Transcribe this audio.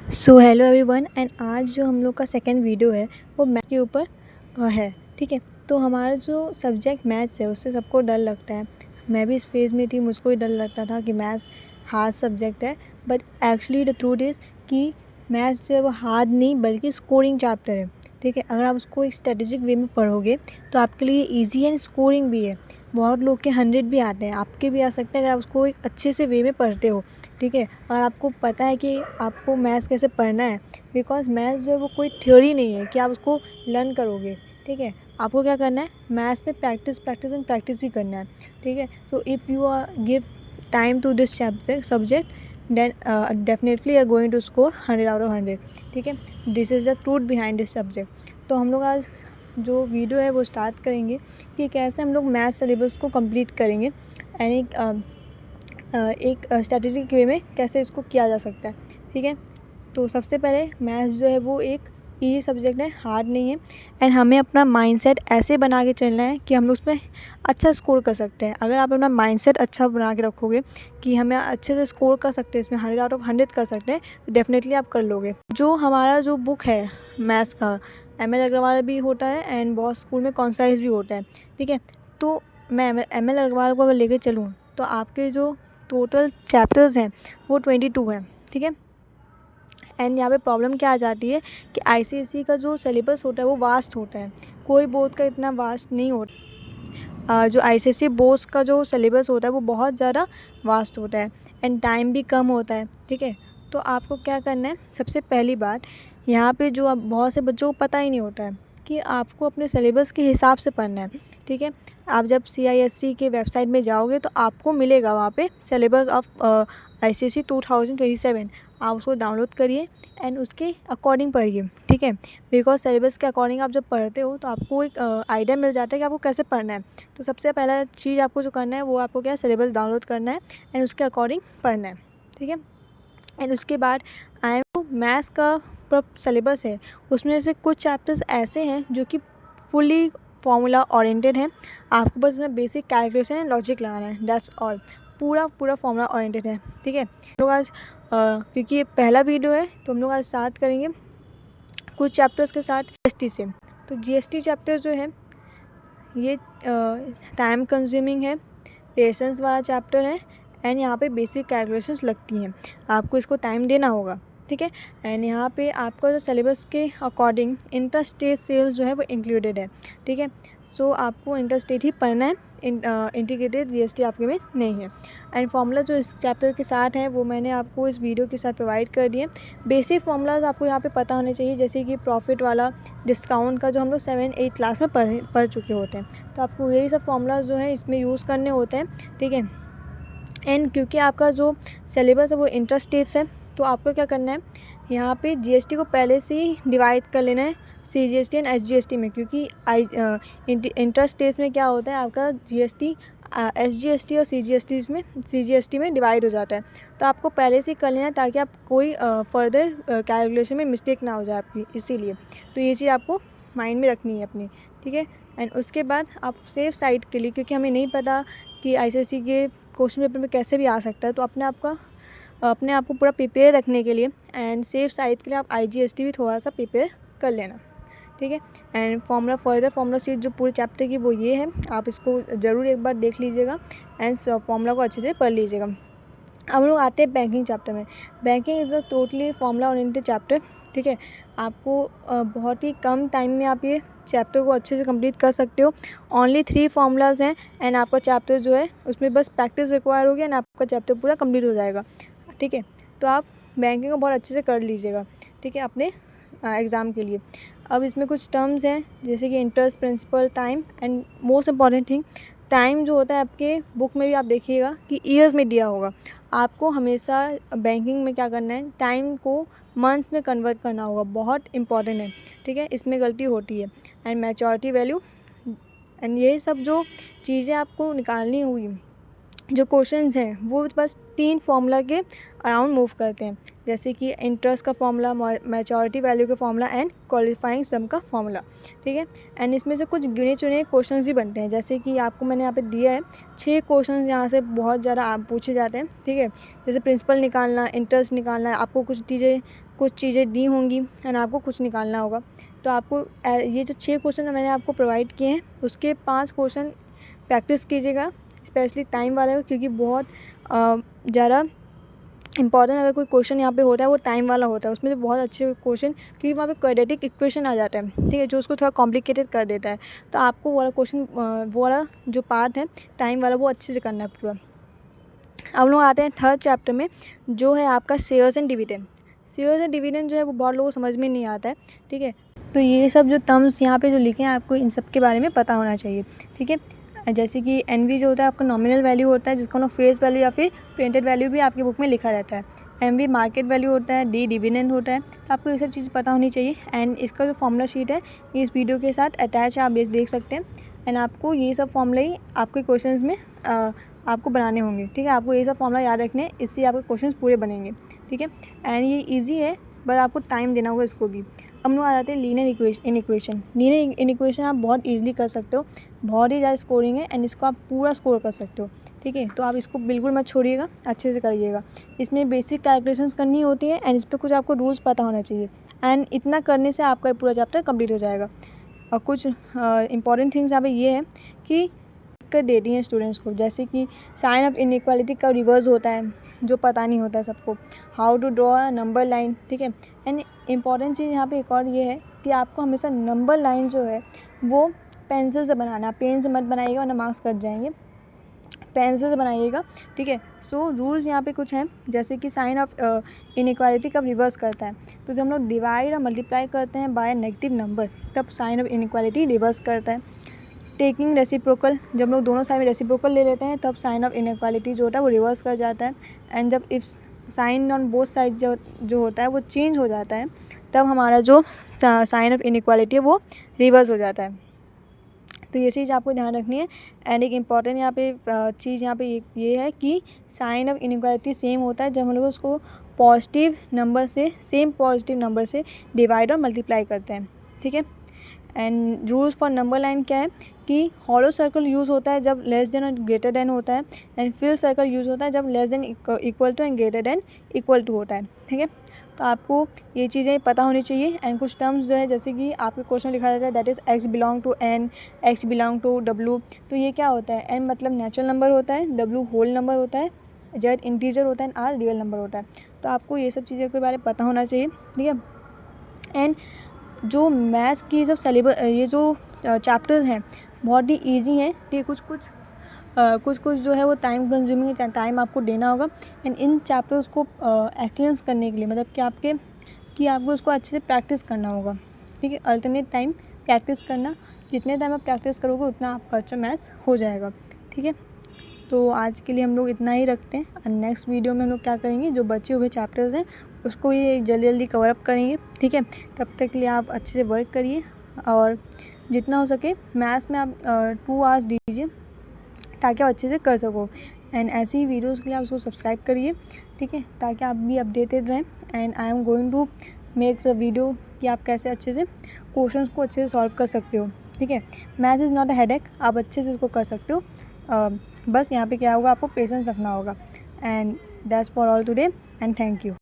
So hello everyone and आज जो हम लोग का सेकंड वीडियो है वो मैथ्स के ऊपर है। ठीक है, तो हमारा जो सब्जेक्ट मैथ्स है उससे सबको डर लगता है। मैं भी इस फेज़ में थी, मुझको ही डर लगता था कि मैथ्स हार्ड सब्जेक्ट है, but actually the truth is कि मैथ्स जो है वो हार्ड नहीं बल्कि स्कोरिंग चैप्टर है। ठीक है, अगर आप उसको एक स्ट्रेटेजिक वे में पढ़ोगे तो आपके लिए ईजी है, स्कोरिंग भी है। बहुत लोग के 100 भी आते हैं, आपके भी आ सकते हैं अगर आप उसको एक अच्छे से वे में पढ़ते हो। ठीक है, और आपको पता है कि आपको मैथ्स कैसे पढ़ना है, बिकॉज मैथ्स जो है वो कोई थ्योरी नहीं है कि आप उसको लर्न करोगे। ठीक है, आपको क्या करना है, मैथ्स में प्रैक्टिस प्रैक्टिस एंड प्रैक्टिस ही करना है। ठीक है, so if you are give time to this subject then definitely are going to score 100 out of 100। ठीक है, this is the truth behind this subject. तो हम लोग आज जो वीडियो है वो स्टार्ट करेंगे कि कैसे हम लोग मैथ्स सिलेबस को कंप्लीट करेंगे एंड एक स्ट्रैटेजिक वे में कैसे इसको किया जा सकता है। ठीक है, तो सबसे पहले मैथ्स जो है वो एक ईजी सब्जेक्ट है, हार्ड नहीं है। एंड हमें अपना माइंडसेट ऐसे बना के चलना है कि हम लोग उसमें अच्छा स्कोर कर सकते हैं। अगर आप अपना माइंडसेट अच्छा बना के रखोगे कि हमें अच्छे से स्कोर कर सकते हैं, इसमें 100 आउट ऑफ 100 कर सकते हैं, तो डेफिनेटली आप कर लोगे। जो हमारा जो बुक है मैथ्स का, एम एल अग्रवाल भी होता है एंड बहुत स्कूल में कॉन्साइज भी होता है। ठीक है, तो मैं एम एल अग्रवाल को अगर लेके चलूँ तो आपके जो टोटल चैप्टर्स हैं वो 22 हैं। ठीक है, एंड यहाँ पे प्रॉब्लम क्या आ जाती है कि आईसीएसई का जो सिलेबस होता है वो वास्ट होता है, कोई बोर्ड का इतना वास्ट नहीं होता। जो आईसीएसई बोर्ड्स का जो सिलेबस होता है वो बहुत ज़्यादा वास्ट होता है एंड टाइम भी कम होता है। ठीक है, तो आपको क्या करना है, सबसे पहली बात यहाँ पे जो अब बहुत से बच्चों को पता ही नहीं होता है कि आपको अपने सिलेबस के हिसाब से पढ़ना है। ठीक है, आप जब CISC के वेबसाइट में जाओगे तो आपको मिलेगा वहाँ पे सिलेबस ऑफ ICSE 2027। आप उसको डाउनलोड करिए एंड उसके अकॉर्डिंग पढ़िए। ठीक है, बिकॉज सिलेबस के अकॉर्डिंग आप जब पढ़ते हो तो आपको एक आइडिया मिल जाता है कि आपको कैसे पढ़ना है। तो सबसे पहला चीज़ आपको जो करना है वो आपको क्या है, सिलेबस डाउनलोड करना है एंड उसके अकॉर्डिंग पढ़ना है। ठीक है, एंड उसके बाद मैथ्स का सिलेबस है, उसमें से कुछ चैप्टर्स ऐसे हैं जो कि फुली फार्मूला ओरिएंटेड हैं। आपको बस इसमें बेसिक कैलकुलेशन एंड लॉजिक लगाना है, दैट्स ऑल। पूरा पूरा फार्मूला ओरिएंटेड है। ठीक है, हम लोग आज क्योंकि ये पहला वीडियो है तो हम लोग आज स्टार्ट करेंगे कुछ चैप्टर्स के साथ GST से। तो GST चैप्टर जो है ये टाइम कंज्यूमिंग है, पेशेंस वाला चैप्टर है एंड यहाँ पे बेसिक कैलकुलेशंस लगती हैं, आपको इसको टाइम देना होगा। ठीक है, एंड यहाँ पे आपका जो सिलेबस के अकॉर्डिंग इंटरस्टेट सेल्स जो है वो इंक्लूडेड है। ठीक है, सो आपको इंटरस्टेट ही पढ़ना है, इंटीग्रेटेड GST आपके में नहीं है। एंड फार्मूला जो इस चैप्टर के साथ है वो मैंने आपको इस वीडियो के साथ प्रोवाइड कर दिए। बेसिक फार्मूलाज आपको यहाँ पे पता होने चाहिए, जैसे कि प्रॉफिट वाला, डिस्काउंट का, जो हम लोग 7-8 क्लास में पढ़ चुके होते हैं। तो आपको यही सब फार्मूलाज जो है इसमें यूज़ करने होते हैं। ठीक है, एंड क्योंकि आपका जो सिलेबस है वो इंटरस्टेट्स है तो आपको क्या करना है, यहाँ पे GST को पहले से ही डिवाइड कर लेना है CGST एंड SGST में, क्योंकि इंटरस्टेट्स में क्या होता है, आपका GST SGST और CGST में डिवाइड हो जाता है। तो आपको पहले से ही कर लेना है ताकि आप कोई फर्दर कैलकुलेशन में मिस्टेक ना हो जाए आपकी, इसीलिए। तो ये चीज़ आपको माइंड में रखनी है अपनी। ठीक है, एंड उसके बाद आप सेफ साइड के लिए, क्योंकि हमें नहीं पता कि ICSE के क्वेश्चन पेपर में कैसे भी आ सकता है, तो अपने आप को पूरा प्रिपेयर रखने के लिए एंड सेफ साइड के लिए आप IGST भी थोड़ा सा प्रिपेयर कर लेना। ठीक है, एंड फार्मूला शीट जो पूरे चैप्टर की वो ये है, आप इसको ज़रूर एक बार देख लीजिएगा एंड फार्मूला को अच्छे से पढ़ लीजिएगा। अब हम लोग आते हैं बैंकिंग चैप्टर में। Banking is a totally formula oriented chapter. ठीक है, आपको बहुत ही कम टाइम में आप ये चैप्टर को अच्छे से कंप्लीट कर सकते हो। ओनली 3 फार्मूलाज हैं एंड आपका चैप्टर जो है उसमें बस प्रैक्टिस रिक्वायर होगी एंड आपका चैप्टर पूरा कंप्लीट हो जाएगा। ठीक है, तो आप बैंकिंग को बहुत अच्छे से कर लीजिएगा। ठीक है, अपने एग्ज़ाम के लिए। अब इसमें कुछ टर्म्स हैं जैसे कि interest, principal, time and most important thing, time जो होता है आपके बुक में भी आप देखिएगा कि ईयर्स में दिया होगा। आपको हमेशा बैंकिंग में क्या करना है, टाइम को मंथ्स में कन्वर्ट करना होगा, बहुत इंपॉर्टेंट है। ठीक है, इसमें गलती होती है। एंड मैच्योरिटी वैल्यू एंड ये सब जो चीज़ें आपको निकालनी हुई जो क्वेश्चंस हैं वो बस 3 फार्मूला के अराउंड मूव करते हैं, जैसे कि इंटरेस्ट का फार्मूला, मैच्योरिटी वैल्यू का फार्मूला एंड क्वालिफाइंग सम का फार्मूला, ठीक है। एंड इसमें से कुछ गिने चुने क्वेश्चंस ही बनते हैं, जैसे कि आपको मैंने यहाँ पे दिया है 6 क्वेश्चंस यहाँ से बहुत ज़्यादा पूछे जाते हैं, ठीक है। जैसे प्रिंसिपल निकालना, इंटरेस्ट निकालना है, आपको कुछ चीज़ें दी होंगी एंड आपको कुछ निकालना होगा। तो आपको ये जो 6 क्वेश्चन मैंने आपको प्रोवाइड किए हैं उसके 5 क्वेश्चन प्रैक्टिस कीजिएगा, स्पेशली टाइम वाला, क्योंकि बहुत ज़्यादा इंपॉर्टेंट अगर कोई क्वेश्चन यहाँ पे होता है वो टाइम वाला होता है। उसमें से बहुत अच्छे क्वेश्चन, क्योंकि वहाँ पे क्वाड्रेटिक इक्वेशन आ जाता है, ठीक है, जो उसको थोड़ा कॉम्प्लिकेटेड कर देता है। तो आपको वो वाला क्वेश्चन, वो वाला जो पार्ट है टाइम वाला, वो अच्छे से करना है पूरा। अब लोग आते हैं थर्ड चैप्टर में, जो है आपका shares and dividend. Shares and dividend जो है वो बहुत लोगों को समझ में नहीं आता है, ठीक है। तो ये सब जो टर्म्स यहाँ पे जो लिखे हैं आपको इन सब के बारे में पता होना चाहिए, ठीक है। जैसे कि एनवी जो होता है आपका नॉमिनल वैल्यू होता है, जिसको हम लोग फेस वैल्यू या फिर प्रिंटेड वैल्यू भी आपकी बुक में लिखा रहता है। एमवी मार्केट वैल्यू होता है, डी डिविडेंड होता है। तो आपको ये सब चीज़ पता होनी चाहिए। एंड इसका जो फॉर्मूला शीट है इस वीडियो के साथ अटैच है, आप देख सकते हैं। एंड आपको ये सब फॉर्मूला ही आपके क्वेश्चंस में आपको बनाने होंगे, ठीक है। आपको ये सब फॉर्मूला याद रखने हैं, इससे आपके क्वेश्चंस पूरे बनेंगे, ठीक है। एंड ये ईजी है, बस आपको टाइम देना होगा इसको भी। हम लोग आ जाते हैं लीनियर इनइक्वेशन। लीनियर इनइक्वेशन आप बहुत ईजिली कर सकते हो, बहुत ही ज़्यादा स्कोरिंग है एंड इसको आप पूरा स्कोर कर सकते हो, ठीक है। तो आप इसको बिल्कुल मत छोड़िएगा, अच्छे से करिएगा। इसमें बेसिक कैलकुलेशंस करनी होती है एंड इस पर कुछ आपको रूल्स पता होना चाहिए। एंड इतना करने से आपका पूरा चैप्टर कंप्लीट हो जाएगा। और कुछ इंपॉर्टेंट थिंग्स यहाँ पे ये है कि कर दे दी हैं स्टूडेंट्स को, जैसे कि साइन ऑफ इनइक्वालिटी का रिवर्स होता है, जो पता नहीं होता है सबको। How to draw a number line, ठीक है। एंड इम्पॉर्टेंट चीज़ यहाँ पे एक और ये है कि आपको हमेशा नंबर लाइन जो है वो पेंसिल से बनाना, पेन से मत बनाइएगा वरना मार्क्स कट जाएंगे, पेंसिल से बनाइएगा, ठीक है। सो रूल्स यहाँ पे कुछ हैं, जैसे कि साइन ऑफ इनइक्वालिटी कब रिवर्स करता है, तो जब हम लोग डिवाइड और मल्टीप्लाई करते हैं बाय नेगेटिव नंबर तब साइन ऑफ इनइक्वालिटी रिवर्स करता है। टेकिंग रेसिप्रोकल, जब लोग दोनों साइड में रेसिप्रोकल ले लेते हैं तब साइन ऑफ इनइक्वालिटी जो होता है वो रिवर्स कर जाता है। एंड जब if sign on both side जो होता है वो चेंज हो जाता है तब हमारा जो साइन ऑफ इनइक्वालिटी है वो रिवर्स हो जाता है। तो ये चीज़ आपको ध्यान रखनी है। एंड एक इम्पॉर्टेंट यहाँ पे चीज़ यहाँ पे ये है कि साइन ऑफ इनइक्वालिटी सेम होता है जब हम लोग उसको पॉजिटिव नंबर से, सेम पॉजिटिव नंबर से डिवाइड और मल्टीप्लाई करते हैं, ठीक है। And rules for number line क्या है कि हॉलो सर्कल यूज़ होता है जब लेस देन और ग्रेटर देन होता है, एंड फिल सर्कल यूज़ होता है जब less than equal to and greater than equal to होता है, ठीक है। तो आपको ये चीज़ें पता होनी चाहिए। एंड कुछ टर्म्स जो है, जैसे कि आपके क्वेश्चन लिखा जाता है that is X belong to N, X belong to W. तो ये क्या होता है, एन मतलब नेचुरल नंबर होता है, डब्ल्यू होल नंबर होता है, जेड इंटीजर होता है एंड आर रियल नंबर होता है। तो आपको ये सब चीज़ों के बारे में पता होना चाहिए, ठीक है। एंड जो मैथ्स की सब ये जो चैप्टर्स हैं बहुत ही इजी हैं, ठीक है। कुछ जो है वो टाइम कंज्यूमिंग है, टाइम आपको देना होगा। एंड इन चैप्टर्स को एक्सीलेंस करने के लिए, मतलब कि आपको उसको अच्छे से प्रैक्टिस करना होगा, ठीक है। अल्टरनेट टाइम प्रैक्टिस करना, जितने टाइम आप प्रैक्टिस करोगे उतना आपका अच्छा मैथ्स हो जाएगा, ठीक है। तो आज के लिए हम लोग इतना ही रखते हैं। और नेक्स्ट वीडियो में हम लोग क्या करेंगे, जो बचे हुए चैप्टर्स हैं उसको ये जल्दी जल्दी कवर अप करेंगे, ठीक है। तब तक के लिए आप अच्छे से वर्क करिए और जितना हो सके मैथ्स में आप 2 आवर्स दीजिए ताकि आप अच्छे से कर सको। एंड ऐसी ही वीडियोस के लिए आप उसको सब्सक्राइब करिए, ठीक है, ताकि आप भी अपडेटेड रहें। And I am going to make a video कि आप कैसे अच्छे से क्वेश्चंस को अच्छे से सॉल्व कर सकते हो, ठीक है। Maths is not a headache, आप अच्छे से उसको कर सकते हो। बस यहाँ पे क्या होगा, आपको पेशेंस रखना होगा। And that's for all today and thank you.